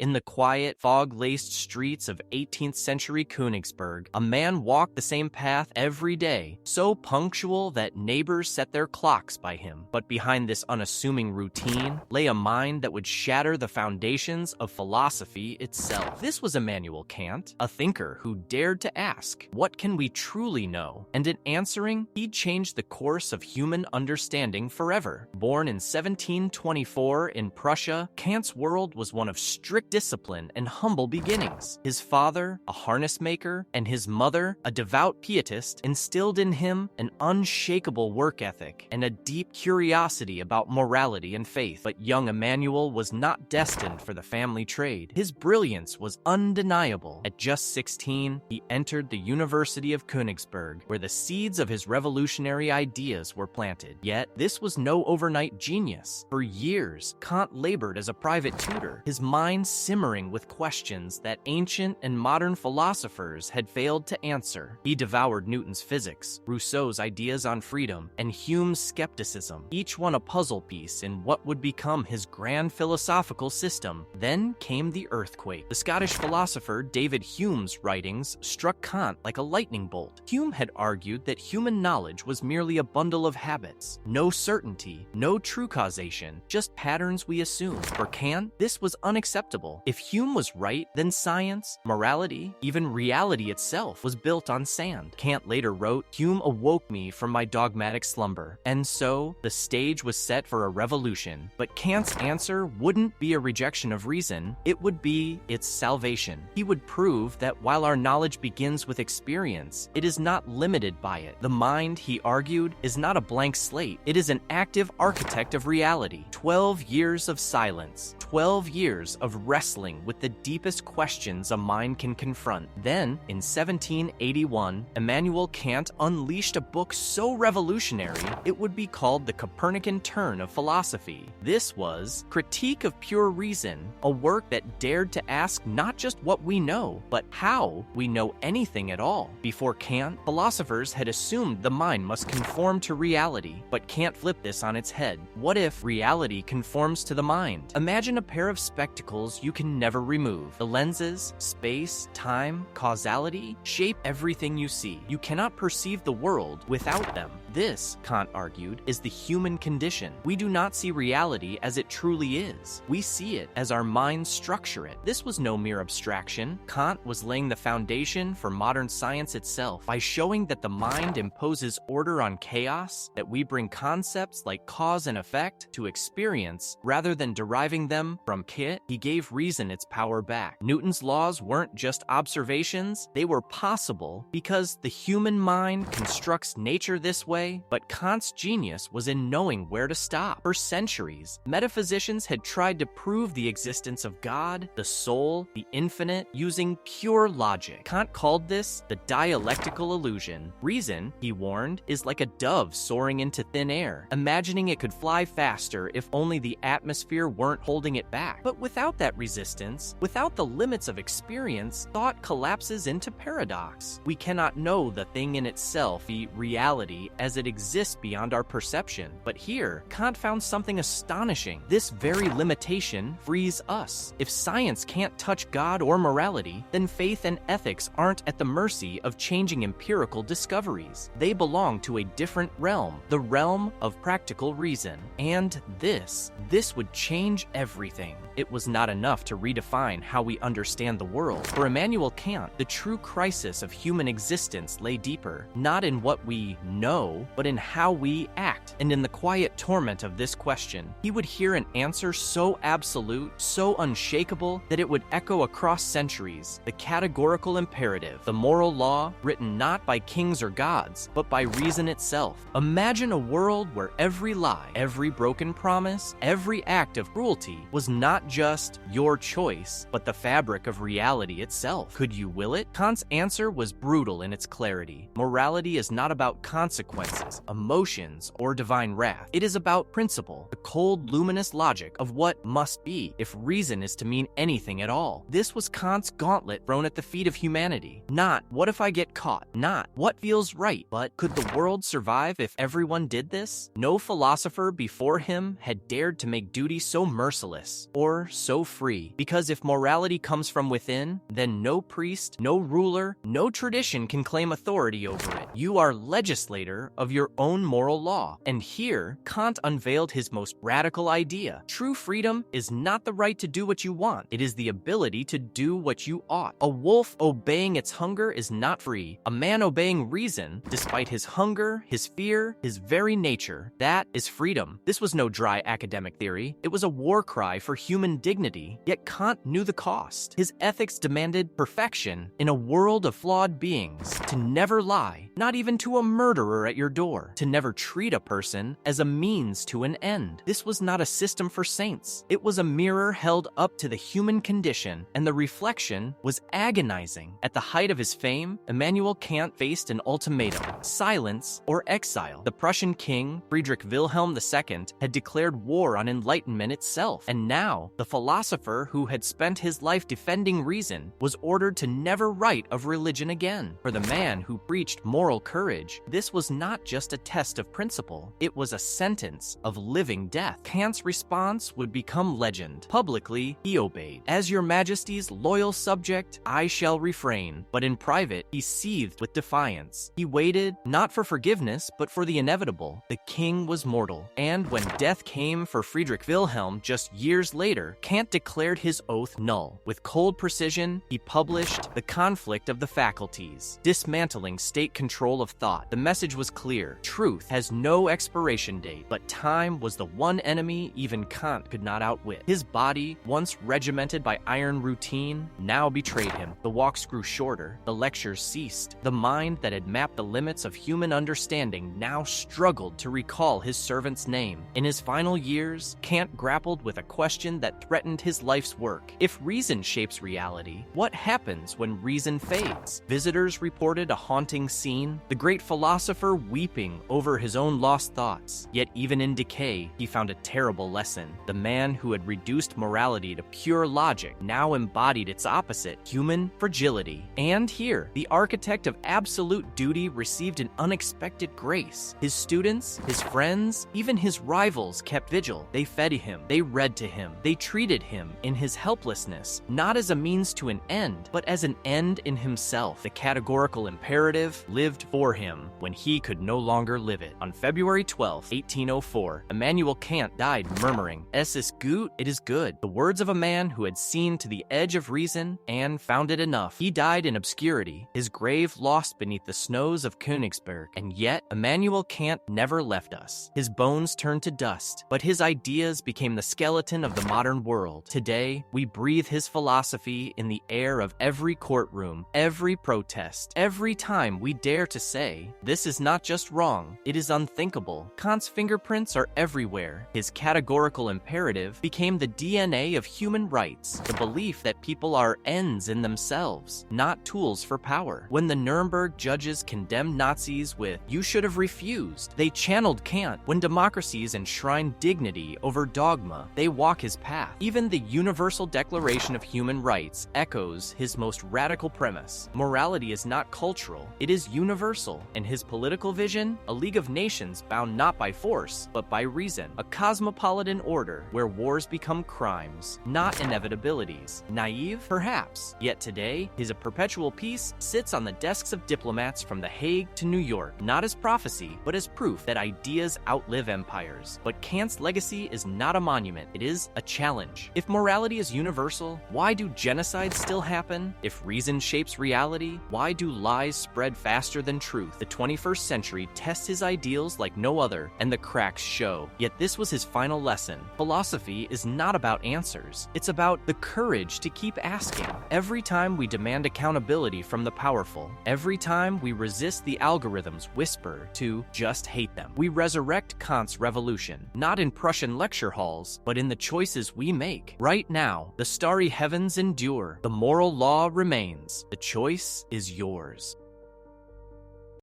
In the quiet, fog-laced streets of 18th century Königsberg, a man walked the same path every day, so punctual that neighbors set their clocks by him. But behind this unassuming routine lay a mind that would shatter the foundations of philosophy itself. This was Immanuel Kant, a thinker who dared to ask, what can we truly know? And in answering, he changed the course of human understanding forever. Born in 1724 in Prussia, Kant's world was one of strict discipline and humble beginnings. His father, a harness maker, and his mother, a devout pietist, instilled in him an unshakable work ethic and a deep curiosity about morality and faith. But young Immanuel was not destined for the family trade. His brilliance was undeniable. At just 16, he entered the University of Königsberg, where the seeds of his revolutionary ideas were planted. Yet, this was no overnight genius. For years, Kant labored as a private tutor, his mind simmering with questions that ancient and modern philosophers had failed to answer. He devoured Newton's physics, Rousseau's ideas on freedom, and Hume's skepticism, each one a puzzle piece in what would become his grand philosophical system. Then came the earthquake. The Scottish philosopher David Hume's writings struck Kant like a lightning bolt. Hume had argued that human knowledge was merely a bundle of habits, no certainty, no true causation, just patterns we assume. For Kant, this was unacceptable. If Hume was right, then science, morality, even reality itself was built on sand. Kant later wrote, "Hume awoke me from my dogmatic slumber." And so, the stage was set for a revolution. But Kant's answer wouldn't be a rejection of reason, it would be its salvation. He would prove that while our knowledge begins with experience, it is not limited by it. The mind, he argued, is not a blank slate. It is an active architect of reality. 12 years of silence, 12 years of wrestling with the deepest questions a mind can confront. Then, in 1781, Immanuel Kant unleashed a book so revolutionary, it would be called the Copernican Turn of philosophy. This was Critique of Pure Reason, a work that dared to ask not just what we know, but how we know anything at all. Before Kant, philosophers had assumed the mind must conform to reality, but Kant flipped this on its head. What if reality conforms to the mind? Imagine a pair of spectacles you can never remove. The lenses, space, time, causality shape everything you see. You cannot perceive the world without them. This, Kant argued, is the human condition. We do not see reality as it truly is. We see it as our minds structure it. This was no mere abstraction. Kant was laying the foundation for modern science itself by showing that the mind imposes order on chaos, that we bring concepts like cause and effect to experience rather than deriving them from kit. He gave reason its power back. Newton's laws weren't just observations, they were possible because the human mind constructs nature this way. But Kant's genius was in knowing where to stop. For centuries, metaphysicians had tried to prove the existence of God, the soul, the infinite, using pure logic. Kant called this the dialectical illusion. Reason, he warned, is like a dove soaring into thin air, imagining it could fly faster if only the atmosphere weren't holding it back. But without that resistance, without the limits of experience, thought collapses into paradox. We cannot know the thing in itself, the reality, as it exists beyond our perception. But here, Kant found something astonishing. This very limitation frees us. If science can't touch God or morality, then faith and ethics aren't at the mercy of changing empirical discoveries. They belong to a different realm, the realm of practical reason. And this would change everything. It was not enough to redefine how we understand the world. For Immanuel Kant, the true crisis of human existence lay deeper, not in what we know, but in how we act. And in the quiet torment of this question, he would hear an answer so absolute, so unshakable, that it would echo across centuries. The categorical imperative, the moral law written not by kings or gods, but by reason itself. Imagine a world where every lie, every broken promise, every act of cruelty was not just your choice, but the fabric of reality itself. Could you will it? Kant's answer was brutal in its clarity. Morality is not about consequences. consequences, emotions, or divine wrath. It is about principle, the cold, luminous logic of what must be if reason is to mean anything at all. This was Kant's gauntlet thrown at the feet of humanity. Not, what if I get caught? Not, what feels right? But, could the world survive if everyone did this? No philosopher before him had dared to make duty so merciless, or so free. Because if morality comes from within, then no priest, no ruler, no tradition can claim authority over it. You are legislator of your own moral law. And here, Kant unveiled his most radical idea. True freedom is not the right to do what you want. It is the ability to do what you ought. A wolf obeying its hunger is not free. A man obeying reason, despite his hunger, his fear, his very nature, that is freedom. This was no dry academic theory. It was a war cry for human dignity. Yet Kant knew the cost. His ethics demanded perfection in a world of flawed beings. To never lie, not even to a murderer at your door. To never treat a person as a means to an end. This was not a system for saints. It was a mirror held up to the human condition, and the reflection was agonizing. At the height of his fame, Immanuel Kant faced an ultimatum: silence or exile. The Prussian king, Friedrich Wilhelm II, had declared war on Enlightenment itself, and now, the philosopher who had spent his life defending reason was ordered to never write of religion again. For the man who preached moral courage, this was not just a test of principle, it was a sentence of living death. Kant's response would become legend. Publicly, he obeyed. As your majesty's loyal subject, I shall refrain. But in private, he seethed with defiance. He waited, not for forgiveness, but for the inevitable. The king was mortal. And when death came for Friedrich Wilhelm just years later, Kant declared his oath null. With cold precision, he published The Conflict of the Faculties, dismantling state control of thought. The message was clear. Truth has no expiration date, but time was the one enemy even Kant could not outwit. His body, once regimented by iron routine, now betrayed him. The walks grew shorter, the lectures ceased. The mind that had mapped the limits of human understanding now struggled to recall his servant's name. In his final years, Kant grappled with a question that threatened his life's work. If reason shapes reality, what happens when reason fades? Visitors reported a haunting scene, the great philosopher weeping over his own lost thoughts. Yet even in decay, he found a terrible lesson. The man who had reduced morality to pure logic now embodied its opposite, human fragility. And here, the architect of absolute duty received an unexpected grace. His students, his friends, even his rivals kept vigil. They fed him, they read to him, they treated him in his helplessness, not as a means to an end, but as an end in himself. The categorical imperative lived for him when he could no longer live it. On February 12, 1804, Immanuel Kant died murmuring, "Es ist gut, it is good," the words of a man who had seen to the edge of reason and found it enough. He died in obscurity, his grave lost beneath the snows of Königsberg. And yet, Immanuel Kant never left us. His bones turned to dust, but his ideas became the skeleton of the modern world. Today, we breathe his philosophy in the air of every courtroom, every protest, every time we dare to say, this is not just wrong, it is unthinkable. Kant's fingerprints are everywhere. His categorical imperative became the DNA of human rights, the belief that people are ends in themselves, not tools for power. When the Nuremberg judges condemned Nazis with, "You should have refused," they channeled Kant. When democracies enshrine dignity over dogma, they walk his path. Even the Universal Declaration of Human Rights echoes his most radical premise. Morality is not cultural, it is universal. And his political vision, a League of Nations bound not by force, but by reason. A cosmopolitan order where wars become crimes, not inevitabilities. Naive? Perhaps. Yet today, his perpetual peace sits on the desks of diplomats from The Hague to New York, not as prophecy, but as proof that ideas outlive empires. But Kant's legacy is not a monument, it is a challenge. If morality is universal, why do genocides still happen? If reason shapes reality, why do lies spread faster than truth? The 21st century tests his ideals like no other, and the cracks show. Yet this was his final lesson. Philosophy is not about answers, it's about the courage to keep asking. Every time we demand accountability from the powerful, every time we resist the algorithm's whisper to just hate them, we resurrect Kant's revolution, not in Prussian lecture halls, but in the choices we make. Right now, the starry heavens endure, the moral law remains, the choice is yours.